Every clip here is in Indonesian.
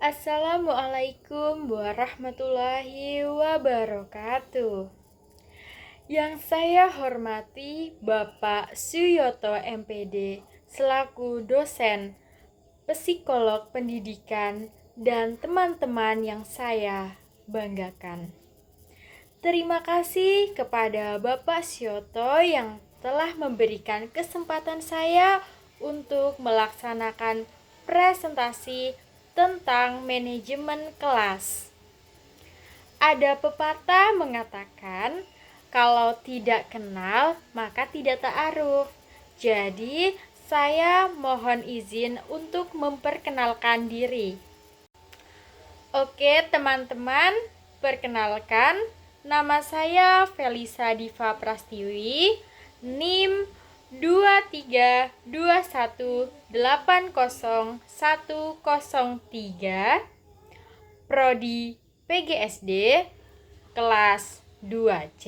Assalamualaikum warahmatullahi wabarakatuh. Yang saya hormati Bapak Suyoto MPD selaku dosen psikolog pendidikan dan teman-teman yang saya banggakan. Terima kasih kepada Bapak Suyoto yang telah memberikan kesempatan saya untuk melaksanakan presentasi tentang manajemen kelas. Ada pepatah mengatakan, kalau tidak kenal maka tidak ta'aruf. Jadi, saya mohon izin untuk memperkenalkan diri. Oke, teman-teman, perkenalkan, nama saya Felisa Diva Prastiwi, NIM 232180103, Prodi PGSD, kelas 2C,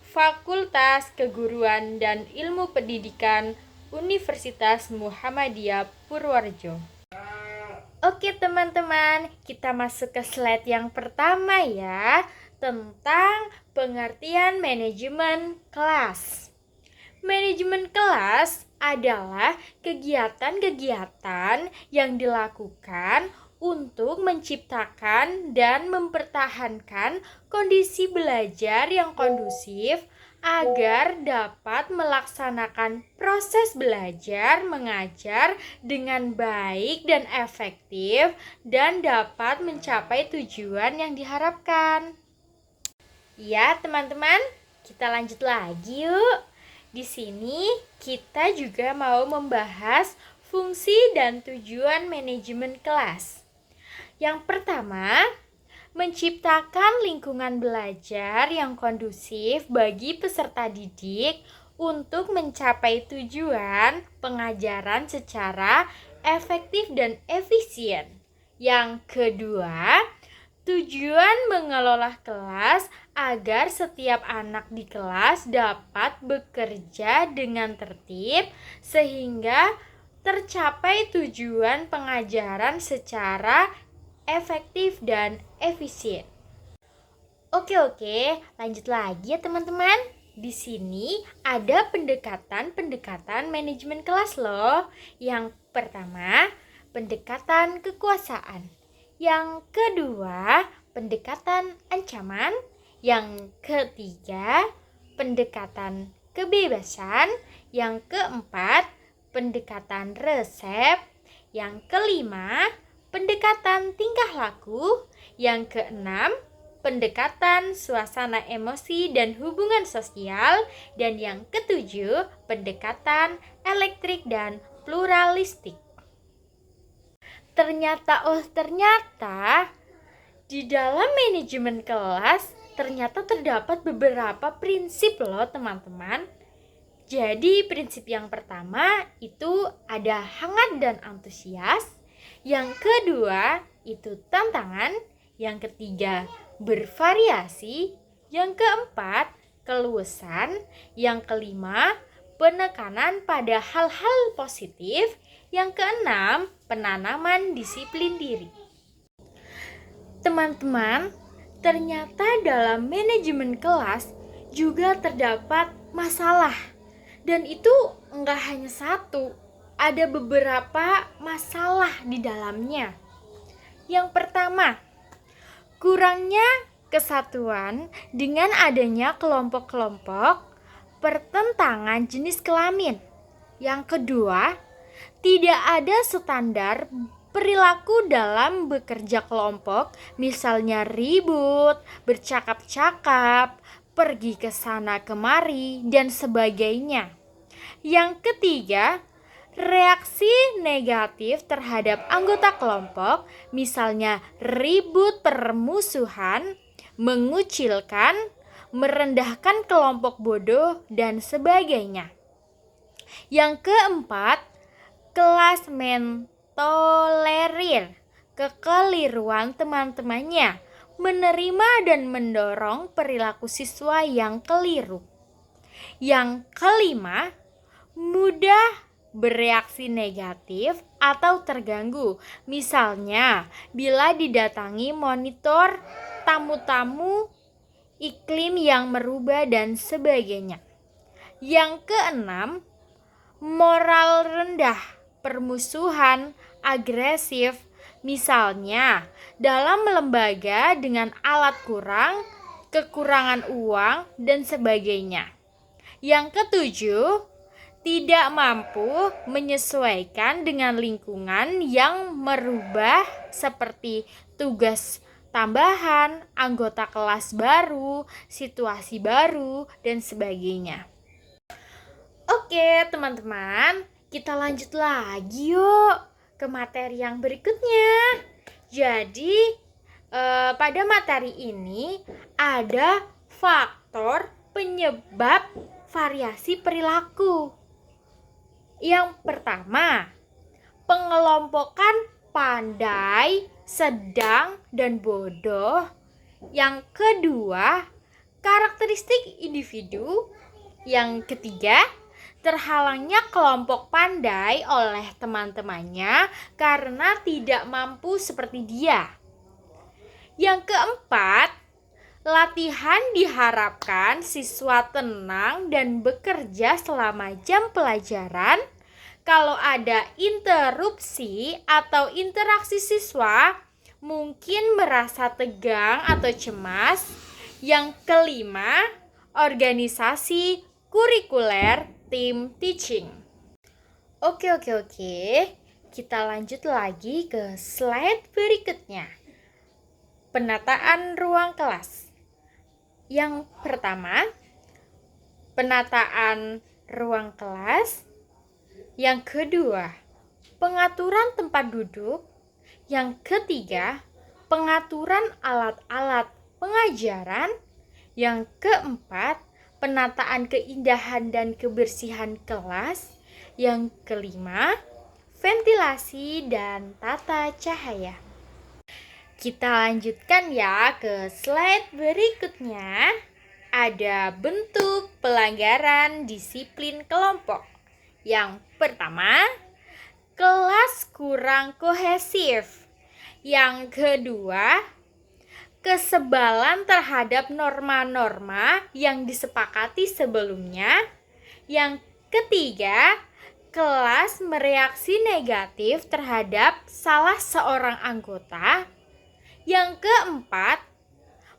Fakultas Keguruan dan Ilmu Pendidikan Universitas Muhammadiyah Purworejo. Oke teman-teman, kita masuk ke slide yang pertama ya, tentang pengertian manajemen kelas. Manajemen kelas adalah kegiatan-kegiatan yang dilakukan untuk menciptakan dan mempertahankan kondisi belajar yang kondusif agar dapat melaksanakan proses belajar mengajar dengan baik dan efektif dan dapat mencapai tujuan yang diharapkan. Ya, teman-teman, kita lanjut lagi yuk. Di sini kita juga mau membahas fungsi dan tujuan manajemen kelas. Yang pertama, menciptakan lingkungan belajar yang kondusif bagi peserta didik untuk mencapai tujuan pengajaran secara efektif dan efisien. Yang kedua, tujuan mengelola kelas agar setiap anak di kelas dapat bekerja dengan tertib sehingga tercapai tujuan pengajaran secara efektif dan efisien. Oke, lanjut lagi ya teman-teman. Di sini ada pendekatan manajemen kelas loh. Yang pertama, pendekatan kekuasaan. Yang kedua, pendekatan ancaman. Yang ketiga, pendekatan kebebasan. Yang keempat, pendekatan resep. Yang kelima, pendekatan tingkah laku. Yang keenam, pendekatan suasana emosi dan hubungan sosial. Dan yang ketujuh, pendekatan elektrik dan pluralistik. Ternyata di dalam manajemen kelas ternyata terdapat beberapa prinsip loh teman-teman. Jadi prinsip yang pertama itu ada hangat dan antusias. Yang kedua itu tantangan. Yang ketiga bervariasi. Yang keempat keluasan. Yang kelima penekanan pada hal-hal positif. Yang keenam penanaman disiplin diri. Teman-teman, ternyata dalam manajemen kelas juga terdapat masalah. Dan itu enggak hanya satu, ada beberapa masalah di dalamnya. Yang pertama, kurangnya kesatuan dengan adanya kelompok-kelompok pertentangan jenis kelamin. Yang kedua, tidak ada standar perilaku dalam bekerja kelompok, misalnya ribut, bercakap-cakap, pergi ke sana kemari, dan sebagainya. Yang ketiga, reaksi negatif terhadap anggota kelompok, misalnya ribut permusuhan, mengucilkan, merendahkan kelompok bodoh, dan sebagainya. Yang keempat, kelas mentolerir kekeliruan teman-temannya, menerima dan mendorong perilaku siswa yang keliru. Yang kelima, mudah bereaksi negatif atau terganggu. Misalnya, bila didatangi monitor tamu-tamu, iklim yang merubah dan sebagainya. Yang keenam, moral rendah, permusuhan, agresif, misalnya dalam lembaga dengan alat kurang, kekurangan uang, dan sebagainya. Yang ketujuh, tidak mampu menyesuaikan dengan lingkungan yang merubah seperti tugas tambahan, anggota kelas baru, situasi baru, dan sebagainya. Oke, teman-teman, kita lanjut lagi yuk ke materi yang berikutnya. Jadi, pada materi ini ada faktor penyebab variasi perilaku. Yang pertama, pengelompokan pandai, sedang, dan bodoh. Yang kedua, karakteristik individu. Yang ketiga, terhalangnya kelompok pandai oleh teman-temannya karena tidak mampu seperti dia. Yang keempat, latihan diharapkan siswa tenang dan bekerja selama jam pelajaran. Kalau ada interupsi atau interaksi siswa, mungkin merasa tegang atau cemas. Yang kelima, organisasi kurikuler tim teaching. Oke. Kita lanjut lagi ke slide berikutnya. Penataan ruang kelas. Yang pertama, penataan ruang kelas. Yang kedua, pengaturan tempat duduk. Yang ketiga, pengaturan alat-alat pengajaran. Yang keempat, penataan keindahan dan kebersihan kelas. Yang kelima, ventilasi dan tata cahaya. Kita lanjutkan ya ke slide berikutnya. Ada bentuk pelanggaran disiplin kelompok. Yang pertama, kelas kurang kohesif. Yang kedua, kesebalan terhadap norma-norma yang disepakati sebelumnya. Yang ketiga, kelas mereaksi negatif terhadap salah seorang anggota. Yang keempat,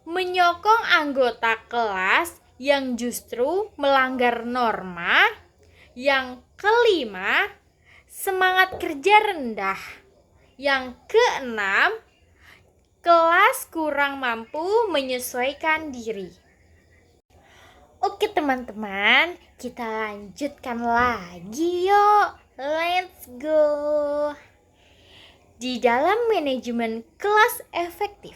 menyokong anggota kelas yang justru melanggar norma. Yang kelima, semangat kerja rendah. Yang keenam, kelas kurang mampu menyesuaikan diri. Oke teman-teman, kita lanjutkan lagi yuk. Let's go. Di dalam manajemen kelas efektif,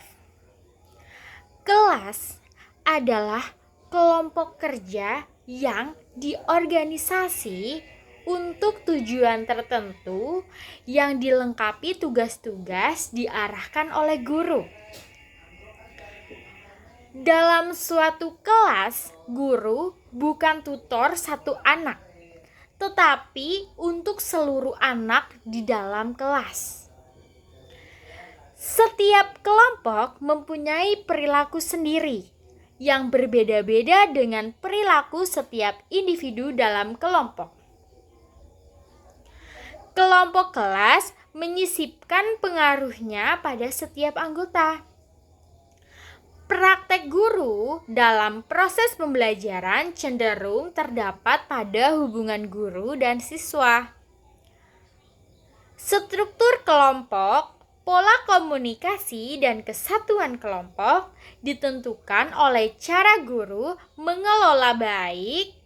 kelas adalah kelompok kerja yang diorganisasi untuk tujuan tertentu yang dilengkapi tugas-tugas diarahkan oleh guru. Dalam suatu kelas, guru bukan tutor satu anak, tetapi untuk seluruh anak di dalam kelas. Setiap kelompok mempunyai perilaku sendiri yang berbeda-beda dengan perilaku setiap individu dalam kelompok. Kelompok kelas menyisipkan pengaruhnya pada setiap anggota. Praktek guru dalam proses pembelajaran cenderung terdapat pada hubungan guru dan siswa. Struktur kelompok, pola komunikasi dan kesatuan kelompok ditentukan oleh cara guru mengelola baik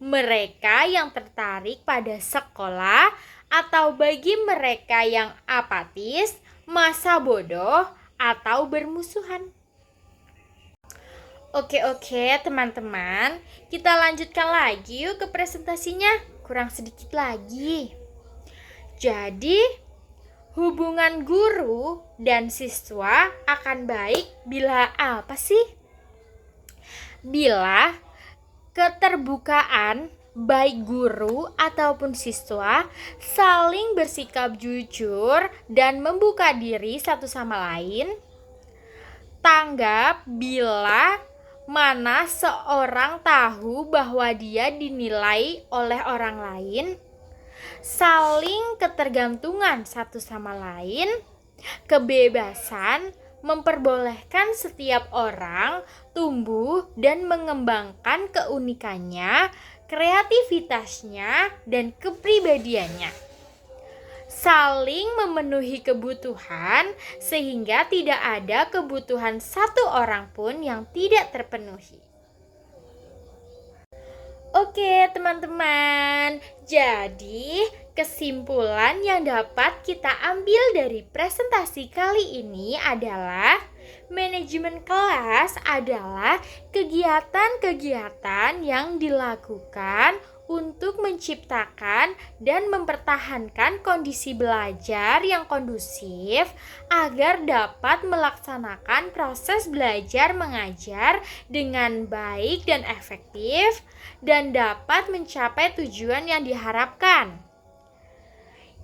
mereka yang tertarik pada sekolah atau bagi mereka yang apatis, masa bodoh, atau bermusuhan. Oke teman-teman, kita lanjutkan lagi yuk ke presentasinya. Kurang sedikit lagi. Jadi, hubungan guru dan siswa akan baik bila apa sih? Bila keterbukaan, baik guru ataupun siswa saling bersikap jujur dan membuka diri satu sama lain. Tanggap bila mana seorang tahu bahwa dia dinilai oleh orang lain. Saling ketergantungan satu sama lain. Kebebasan memperbolehkan setiap orang tumbuh dan mengembangkan keunikannya, kreativitasnya, dan kepribadiannya. Saling memenuhi kebutuhan sehingga tidak ada kebutuhan satu orang pun yang tidak terpenuhi. Oke teman-teman, jadi kesimpulan yang dapat kita ambil dari presentasi kali ini adalah manajemen kelas adalah kegiatan-kegiatan yang dilakukan untuk menciptakan dan mempertahankan kondisi belajar yang kondusif agar dapat melaksanakan proses belajar mengajar dengan baik dan efektif dan dapat mencapai tujuan yang diharapkan.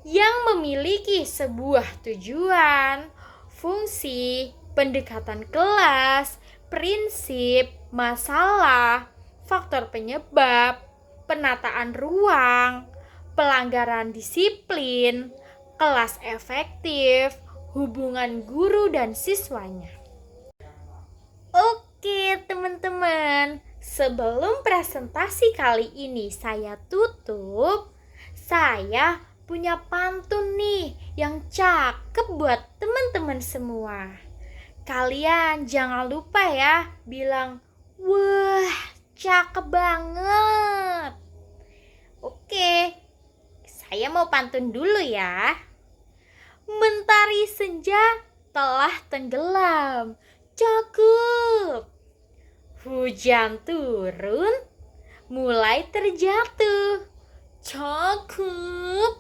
Yang memiliki sebuah tujuan, fungsi, pendekatan kelas, prinsip, masalah, faktor penyebab, penataan ruang, pelanggaran disiplin, kelas efektif, hubungan guru dan siswanya. Oke teman-teman, sebelum presentasi kali ini saya tutup, saya punya pantun nih yang cakep buat teman-teman semua. Kalian jangan lupa ya bilang, wah cakep banget. Oke, saya mau pantun dulu ya. Mentari senja telah tenggelam. Cakep. Hujan turun, mulai terjatuh. Cakep.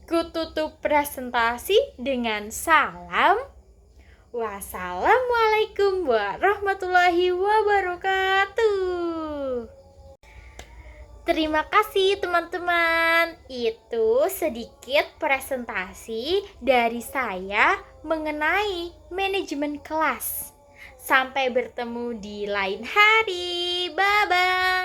Kututup presentasi dengan salam. Wassalamualaikum warahmatullahi wabarakatuh. Terima kasih teman-teman. Itu sedikit presentasi dari saya mengenai manajemen kelas. Sampai bertemu di lain hari. Bye-bye.